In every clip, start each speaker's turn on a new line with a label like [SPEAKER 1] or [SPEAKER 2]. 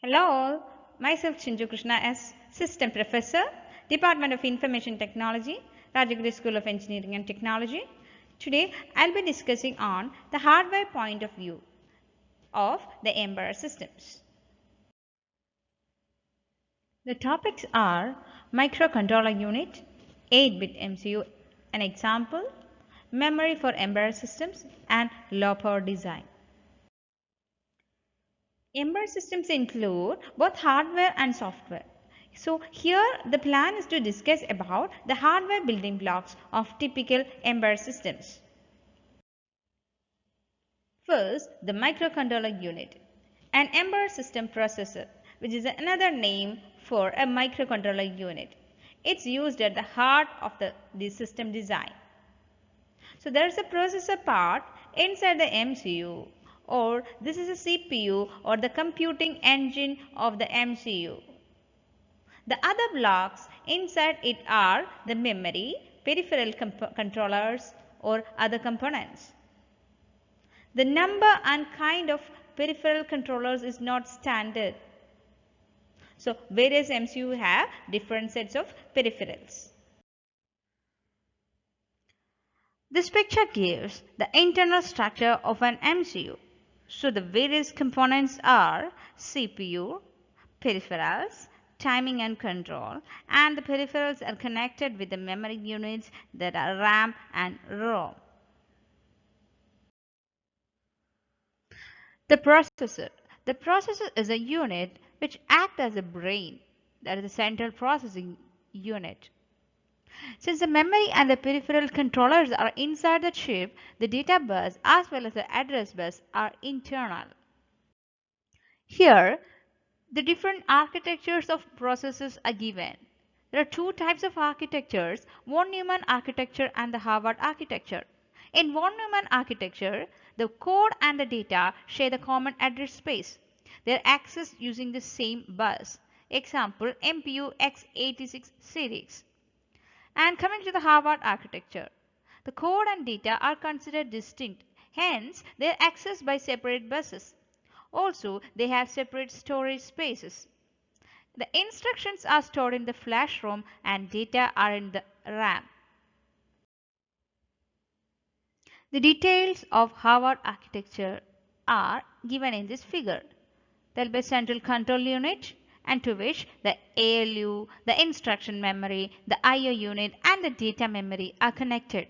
[SPEAKER 1] Hello all, myself Chinju Krishna as System Professor, Department of Information Technology, Rajagiri School of Engineering and Technology. Today I'll be discussing on the hardware point of view of the embedded systems. The topics are microcontroller unit, 8-bit MCU, an example, memory for embedded systems, and low power design. Embedded systems include both hardware and software. So here the plan is to discuss about the hardware building blocks of typical embedded systems. First, the microcontroller unit, an embedded system processor, which is another name for a microcontroller unit. It's used at the heart of the system design. So there is a processor part inside the MCU, or this is a CPU or the computing engine of the MCU. The other blocks inside it are the memory, peripheral controllers or other components. The number and kind of peripheral controllers is not standard. So various MCU have different sets of peripherals. This picture gives the internal structure of an MCU. So the various components are CPU, peripherals, timing and control, and the peripherals are connected with the memory units that are RAM and ROM. The processor. The processor is a unit which acts as a brain, that is the central processing unit. Since the memory and the peripheral controllers are inside the chip, the data bus as well as the address bus are internal. Here, the different architectures of processors are given. There are two types of architectures, von Neumann architecture and the Harvard architecture. In von Neumann architecture, the code and the data share the common address space. They are accessed using the same bus. Example, MPU x86 series. And coming to the Harvard architecture, the code and data are considered distinct. Hence, they are accessed by separate buses. Also, they have separate storage spaces. The instructions are stored in the flash ROM and data are in the RAM. The details of Harvard architecture are given in this figure. There will be a central control unit and to which the ALU, the instruction memory, the IO unit and the data memory are connected.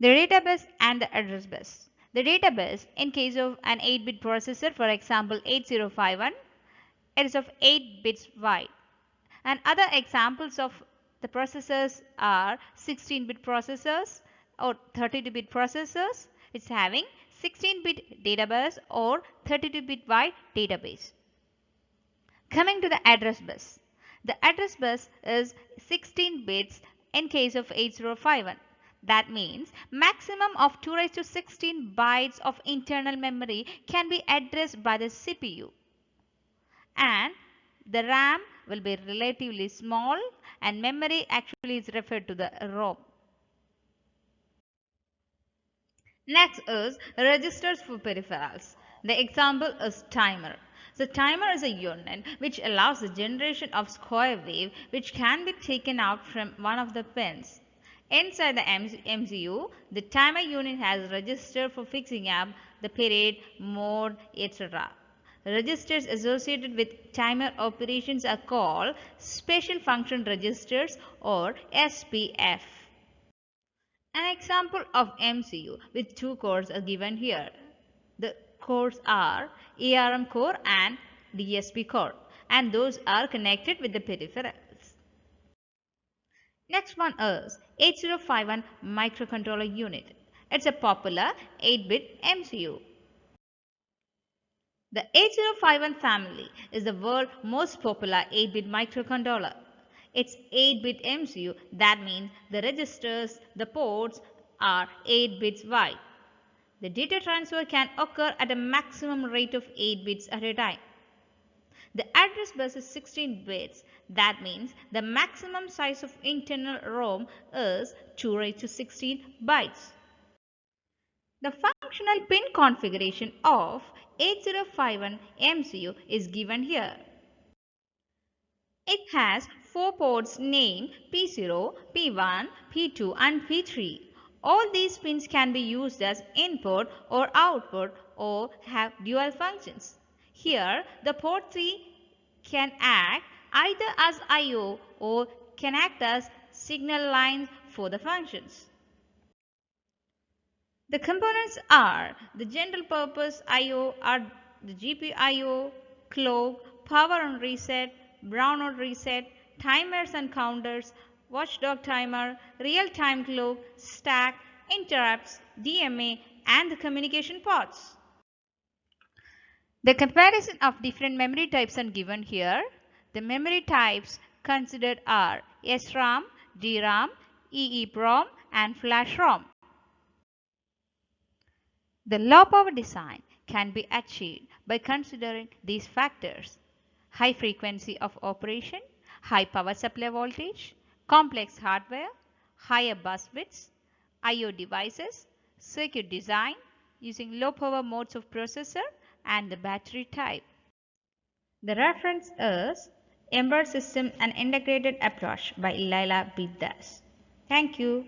[SPEAKER 1] The data bus and the address bus. The data bus in case of an 8-bit processor, for example 8051, it is of 8 bits wide. And other examples of the processors are 16-bit processors or 32-bit processors. It's having 16-bit data bus or 32-bit wide database. Coming to the address bus. The address bus is 16 bits in case of 8051. That means maximum of 2 raised to 16 bytes of internal memory can be addressed by the CPU. And the RAM will be relatively small and memory actually is referred to the ROM. Next is registers for peripherals. The example is timer. So timer is a unit which allows the generation of square wave which can be taken out from one of the pins. Inside the MCU, the timer unit has register for fixing up the period, mode, etc. Registers associated with timer operations are called special function registers or SPF. An example of MCU with two cores are given here. The cores are ARM core and DSP core and those are connected with the peripherals. Next one is 8051 microcontroller unit. It's a popular 8-bit MCU. The 8051 family is the world's most popular 8-bit microcontroller. It's 8-bit MCU, that means the registers, the ports are 8 bits wide. The data transfer can occur at a maximum rate of 8 bits at a time. The address bus is 16 bits, that means the maximum size of internal ROM is 2 raised to 16 bytes. The Functional pin configuration of 8051 MCU is given here. It has 4 ports named P0, P1, P2 and P3. All these pins can be used as input or output or have dual functions. Here, the port 3 can act either as I/O or can act as signal lines for the functions. The components are the general purpose I/O are the GPU I/O, clock, power on reset, brownout reset, timers and counters, watchdog timer, real-time clock, stack, interrupts, DMA and the communication ports. The comparison of different memory types are given here. The memory types considered are SRAM, DRAM, EEPROM and flash ROM. The low power design can be achieved by considering these factors: high frequency of operation, high power supply voltage, complex hardware, higher bus widths, I/O devices, circuit design using low power modes of processor and the battery type. The reference is Embedded System and Integrated Approach by Laila Bidas. Thank you.